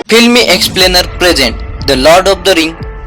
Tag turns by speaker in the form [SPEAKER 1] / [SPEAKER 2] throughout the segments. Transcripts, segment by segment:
[SPEAKER 1] फिल्मी explainer present the Lord of the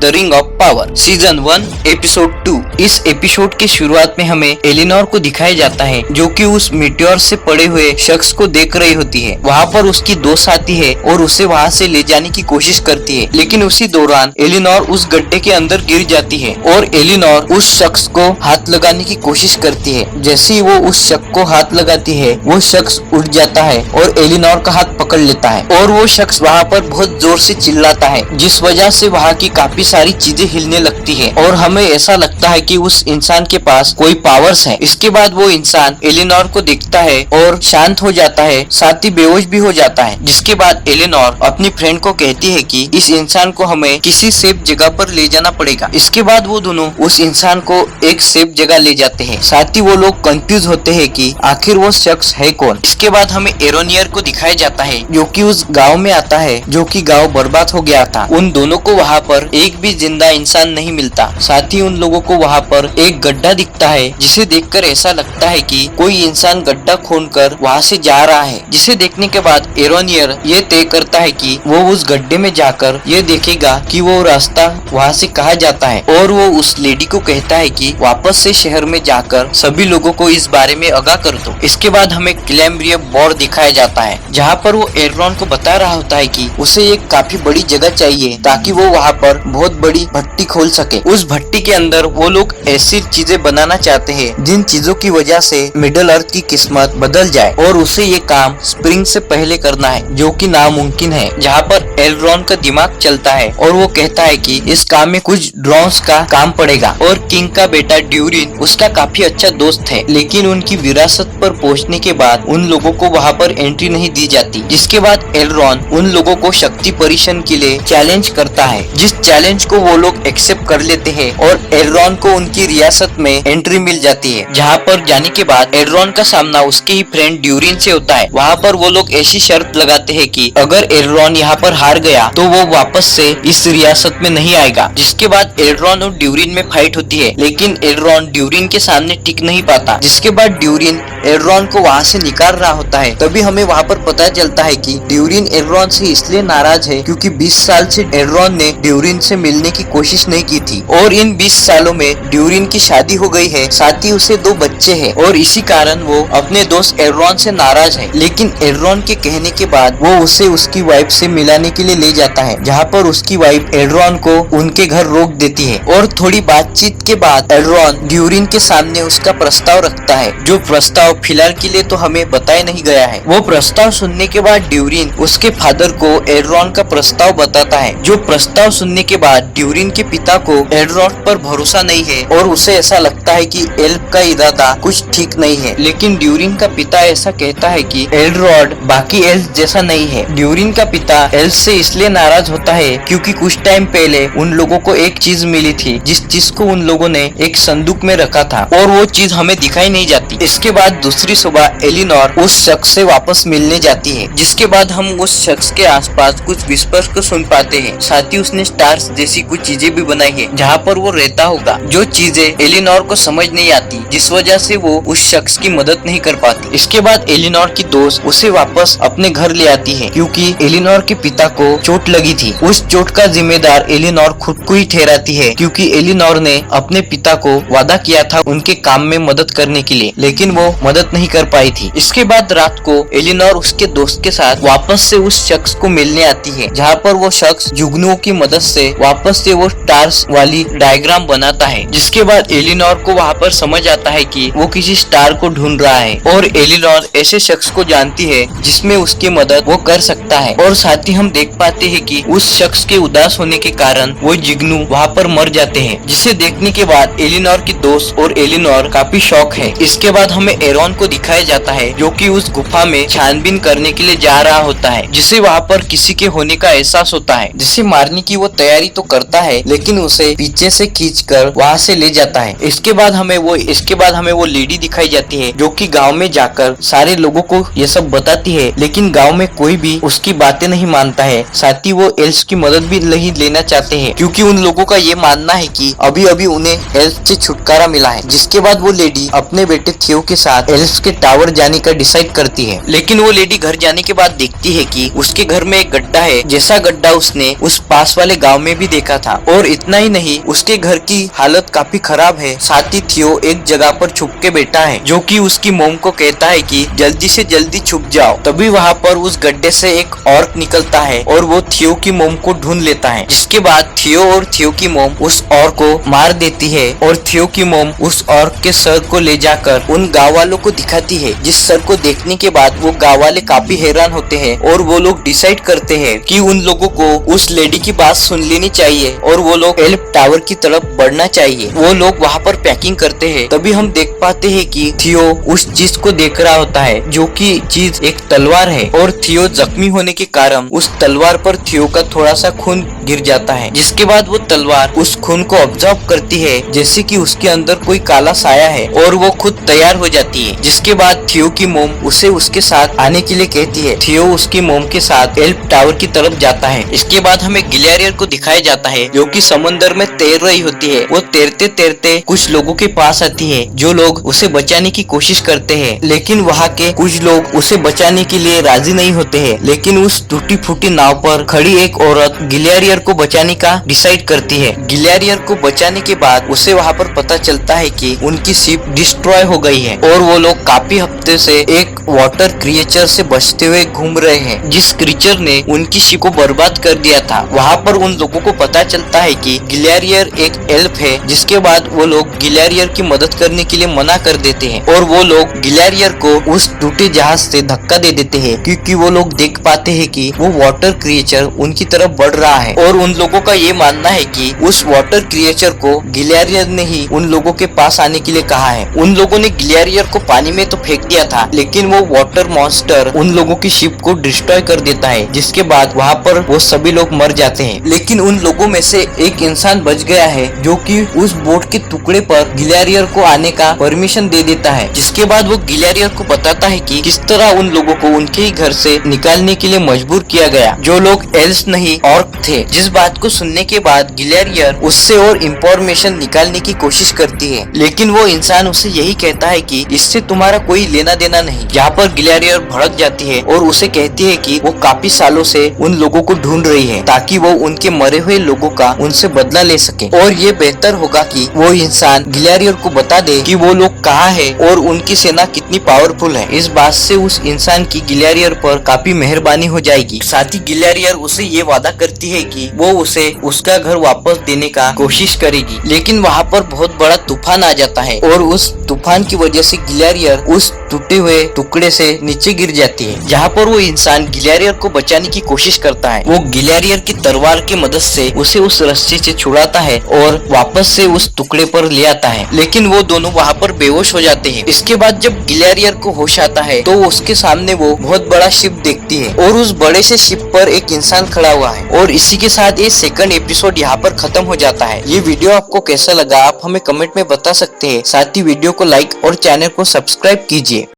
[SPEAKER 1] ring of power season 1 episode 2। इस episode की शुरुआत में हमें एलिनोर को दिखाया जाता है जो कि उस मीटियोर से पड़े हुए शख्स को देख रही होती है। वहाँ पर उसकी दोस्त आती है और उसे वहाँ से ले जाने की कोशिश करती है, लेकिन उसी दौरान एलिनोर उस गड्ढे के अंदर गिर जाती है और एलिनोर उस शख्स को हाथ लगाने की कोशिश करती है। जैसे ही वो उस शख्स को हाथ लगाती है वो शख्स उठ जाता है और एलिनोर का हाथ पकड़ लेता है और वो शख्स वहाँ पर बहुत जोर से चिल्लाता है, जिस वजह से वहाँ की काफी सारी चीजें हिलने लगती है और हमें ऐसा लगता है कि उस इंसान के पास कोई पावर्स है। इसके बाद वो इंसान एलिनोर को देखता है और शांत हो जाता है, साथ ही बेहोश भी हो जाता है। जिसके बाद एलिनोर अपनी फ्रेंड को कहती है कि इस इंसान को हमें किसी सेफ जगह पर ले जाना पड़ेगा। इसके बाद वो दोनों उस इंसान को एक सेफ जगह ले जाते हैं। साथ ही वो लोग कंफ्यूज होते हैं कि आखिर वो शख्स है कौन। इसके बाद हमें एरोनियर को दिखाया जाता है जो कि उस गाँव में आता है जो कि गाँव बर्बाद हो गया था। उन दोनों को वहाँ पर एक भी जिंदा इंसान नहीं मिलता। साथ ही उन लोगों को वहाँ पर एक गड्ढा दिखता है जिसे देखकर ऐसा लगता है कि कोई इंसान गड्ढा खोदकर वहाँ से जा रहा है। जिसे देखने के बाद एरोनियर ये तय करता है कि वो उस गड्ढे में जाकर ये देखेगा कि वो रास्ता वहाँ से कहाँ जाता है और वो उस लेडी को कहता है कि वापस से शहर में जाकर सभी लोगों को इस बारे में आगाह कर दो। इसके बाद हमें क्लैम्ब्रियम बोर्ड दिखाया जाता है जहाँ पर वो एल्रॉन को बता रहा होता है कि उसे एक काफी बड़ी जगह चाहिए ताकि वो वहाँ पर बहुत बड़ी भट्टी खोल सके। उस भट्टी के अंदर वो लोग ऐसी चीजें बनाना चाहते हैं जिन चीजों की वजह से मिडल अर्थ की किस्मत बदल जाए और उसे ये काम स्प्रिंग से पहले करना है जो कि नामुमकिन है। जहाँ पर एल्रॉन का दिमाग चलता है और वो कहता है कि इस काम में कुछ ड्रोन्स का काम पड़ेगा और किंग का बेटा ड्यूरिन उसका काफी अच्छा दोस्त है, लेकिन उनकी विरासत पर पहुँचने के बाद उन लोगों को वहाँ पर एंट्री नहीं दी जाती। जिसके बाद एल्रॉन उन लोगों को शक्ति परीक्षण के लिए चैलेंज करता है, जिस चैलेंज को वो लोग एक्सेप्ट कर लेते हैं और एल्रॉन को उनकी रियासत में एंट्री मिल जाती है। जहाँ पर जाने के बाद एल्रॉन का सामना उसके ही फ्रेंड ड्यूरिन से होता है। वहाँ पर वो लोग ऐसी शर्त लगाते हैं कि अगर एल्रॉन यहाँ पर हार गया तो वो वापस से इस रियासत में नहीं आएगा। जिसके बाद एल्रॉन और ड्यूरिन में फाइट होती है, लेकिन एल्रॉन ड्यूरिन के सामने टिक नहीं पाता। जिसके बाद ड्यूरिन एल्रॉन को वहाँ से निकाल रहा होता है। तभी हमें वहाँ पर पता चलता है कि ड्यूरिन एल्रॉन से इसलिए नाराज है क्योंकि 20 साल से एल्रॉन ने ड्यूरिन से मिलने की कोशिश नहीं की थी और इन 20 सालों में ड्यूरिन की शादी हो गई है, साथ ही उसे 2 बच्चे हैं और इसी कारण वो अपने दोस्त एल्रॉन से नाराज है। लेकिन एल्रॉन के कहने के बाद वो उसे उसकी वाइफ से मिलाने के लिए ले जाता है, जहाँ पर उसकी वाइफ एल्रॉन को उनके घर रोक देती है और थोड़ी बातचीत के बाद एल्रॉन ड्यूरिन के सामने उसका प्रस्ताव रखता है, जो प्रस्ताव फिलहाल के लिए तो हमें बताया नहीं गया है। वो प्रस्ताव सुनने के बाद ड्यूरिन उसके फादर को एल्रॉन का प्रस्ताव बताता है। जो प्रस्ताव सुनने के बाद ड्यूरिन के पिता को एल्रॉन पर भरोसा नहीं है और उसे ऐसा लगता है कि एल्फ का इरादा कुछ ठीक नहीं है। लेकिन ड्यूरिन का पिता ऐसा कहता है कि एल्रॉन बाकी एल्फ जैसा नहीं है। ड्यूरिन का पिता एल्फ से इसलिए नाराज होता है क्योंकि कुछ टाइम पहले उन लोगों को एक चीज मिली थी जिस चीज को उन लोगों ने एक संदूक में रखा था और वो चीज हमें दिखाई नहीं जाती। इसके बाद दूसरी सुबह एलिनोर उस शख्स से वापस मिलने जाती है, जिसके बाद हम उस शख्स के आसपास कुछ विस्पर्स को सुन पाते हैं। साथ ही उसने स्टार्स जैसी कुछ चीजें भी बनाई है जहाँ पर वो रहता होगा, जो चीजें एलिनोर को समझ नहीं आती, जिस वजह से वो उस शख्स की मदद नहीं कर पाती। इसके बाद एलिनोर की दोस्त उसे वापस अपने घर ले आती है क्योंकि एलिनोर के पिता को चोट लगी थी। उस चोट का जिम्मेदार एलिनोर खुद को ही ठहराती है क्योंकि एलिनोर ने अपने पिता को वादा किया था उनके काम में मदद करने के लिए, लेकिन वो मदद नहीं कर पाई थी। इसके बाद रात को एलिनोर उसके दोस्त के साथ वापस से उस शख्स को मिलने आती है, जहाँ पर वो शख्स जुगनुओं की मदद से वापस से वो स्टार्स वाली डायग्राम बनाता है। जिसके बाद एलिनोर को वहाँ पर समझ आता है कि वो किसी स्टार को ढूंढ रहा है और एलिनोर ऐसे शख्स को जानती है जिसमें उसकी मदद वो कर सकता है। और साथ ही हम देख पाते हैं कि उस शख्स के उदास होने के कारण वो जुगनू वहाँ पर मर जाते हैं, जिसे देखने के बाद एलिनोर की दोस्त और एलिनोर काफी शौक है। इसके बाद हमें एरॉन को दिखाया जाता है जो कि उस गुफा में छानबीन करने के लिए जा रहा होता है, जिसे वहाँ पर किसी के होने का एहसास होता है, जिसे मारने की वो तैयारी तो करता है लेकिन उसे पीछे से खींचकर वहाँ से ले जाता है। इसके इसके बाद हमें वो लेडी दिखाई जाती है जो कि गांव में जाकर सारे लोगों को ये सब बताती है, लेकिन गांव में कोई भी उसकी बातें नहीं मानता है। साथ ही वो एल्स की मदद भी नहीं लेना चाहते हैं क्योंकि उन लोगों का ये मानना है कि अभी अभी उन्हें एल्स से छुटकारा मिला है। जिसके बाद वो लेडी अपने बेटे थियो के साथ एल्स के टावर जाने का डिसाइड करती है, लेकिन वो लेडी घर जाने के बाद देखती है कि उसके घर में एक गड्ढा है, जैसा गड्ढा उसने उस पास वाले गांव में भी देखा था। और इतना ही नहीं, उसके घर की हालत काफी खराब है। साथ ही थियो एक जगह पर छुप के बैठा है जो कि उसकी मोम को कहता है कि जल्दी से जल्दी छुप जाओ। तभी वहाँ पर उस गड्ढे से एक ऑर्क निकलता है और वो थियो की मोम को ढूंढ लेता है। जिसके बाद थियो और थियो की मोम उस ऑर्क को मार देती है और थियो की मोम उस ऑर्क के सर को ले जाकर उन गाँव वालों को दिखाती है। जिस सर को देखने के बाद वो गाँव वाले काफी हैरान होते हैं और वो लोग डिसाइड करते हैं कि उन लोगों को उस लेडी की बात सुन लेनी चाहिए और वो लोग एल्प टावर की तरफ बढ़ना चाहिए। वो लोग वहाँ पर पैकिंग करते हैं। तभी हम देख पाते हैं कि थियो उस चीज को देख रहा होता है जो कि चीज एक तलवार है और थियो जख्मी होने के कारण उस तलवार पर थियो का थोड़ा सा खून गिर जाता है। जिसके बाद वो तलवार उस खून को ऑब्जर्व करती है जैसे कि उसके अंदर कोई काला साया है और वो खुद तैयार हो जाती है। जिसके बाद थियो की मोम उसे उसके साथ आने के लिए कहती है। थियो उसकी मोम के साथ एल्प टावर की तरफ जाता है। इसके बाद हमें गिलियरियर को दिखाया जाता है जो कि समंदर में तैर रही होती है। वो तैरते तैरते कुछ लोगों के पास आती है जो लोग उसे बचाने की कोशिश करते हैं, लेकिन वहाँ के कुछ लोग उसे बचाने के लिए राजी नहीं होते हैं। लेकिन उस टूटी फूटी नाव पर खड़ी एक औरत गिलियरियर को बचाने का डिसाइड करती है। गिलियरियर को बचाने के बाद उसे वहाँ पर पता चलता है कि उनकी शिप डिस्ट्रॉय हो गई है और वो लोग काफी हफ्ते से एक वाटर क्रिएचर से बचते हुए घूम रहे हैं, जिस क्रिएचर ने उनकी शिप को बर्बाद कर दिया था। वहाँ पर उन लोगों को पता चलता है कि गिलियरियर एक एल्फ है। जिसके बाद वो लोग गिलियरियर की मदद करने के लिए मना कर देते हैं और वो लोग गिलियरियर को उस टूटे जहाज से धक्का दे देते हैं क्योंकि वो लोग देख पाते हैं कि वो वाटर क्रिएचर उनकी तरफ बढ़ रहा है। और उन लोगों का ये मानना है कि उस वाटर क्रिएचर को गिलियरियर ने ही उन लोगों के पास आने के लिए कहा है। उन लोगों ने गिलियरियर को पानी में तो फेंक दिया था, लेकिन वो वाटर मॉन्स्टर उन लोगों की शिप को डिस्ट्रॉय कर देता है। जिसके बाद वहाँ पर वो सभी लोग मर जाते हैं, लेकिन उन लोगों में से एक इंसान बच गया है जो कि उस बोट के टुकड़े पर गिलियरियर को आने का परमिशन दे देता है। जिसके बाद वो गिलियरियर को बताता है कि किस तरह उन लोगों को उनके ही घर से निकालने के लिए मजबूर किया गया, जो लोग एल्स नहीं ऑर्क थे। जिस बात को सुनने के बाद गिलियरियर उससे और इंफॉर्मेशन निकालने की कोशिश करती है, लेकिन वो इंसान उसे यही कहता है कि इससे तुम्हारा कोई लेना देना नहीं। यहाँ पर गिलियरियर भड़क जाती है और उसे कहती है कि वो काफी सालों से उन लोगों को ढूंढ रही है ताकि वो उनके मरे हुए लोगों का उनसे बदला ले सके और ये बेहतर होगा कि वो इंसान गिलियरियर को बता दे कि वो लोग कहाँ है और उनकी सेना कितनी पावरफुल है। इस बात से उस इंसान की गिलियरियर पर काफी मेहरबानी हो जाएगी। साथ ही गिलियरियर उसे ये वादा करती है कि वो उसे उसका घर वापस देने का कोशिश करेगी, लेकिन वहाँ पर बहुत बड़ा तूफान आ जाता है और उस तूफान की वजह से गिलियरियर उस टूटे हुए टुकड़े से नीचे गिर जाती है। जहाँ पर वो इंसान गिलियरियर को बचाने की कोशिश करता है। वो गिलियरियर की तलवार की मदद से उसे उस रस्सी से छुड़ाता है और वापस से उस टुकड़े पर ले आता है, लेकिन वो दोनों वहाँ पर बेहोश हो जाते हैं। इसके बाद जब गिलियरियर को होश आता है तो उसके सामने वो बहुत बड़ा शिप देखती है और उस बड़े से शिप पर एक इंसान खड़ा हुआ है। और इसी के साथ ये सेकंड एपिसोड यहाँ पर खत्म हो जाता है। ये वीडियो आपको कैसा लगा आप हमें कमेंट में बता सकते हैं। साथ ही वीडियो को लाइक और चैनल को सब्सक्राइब कीजिए।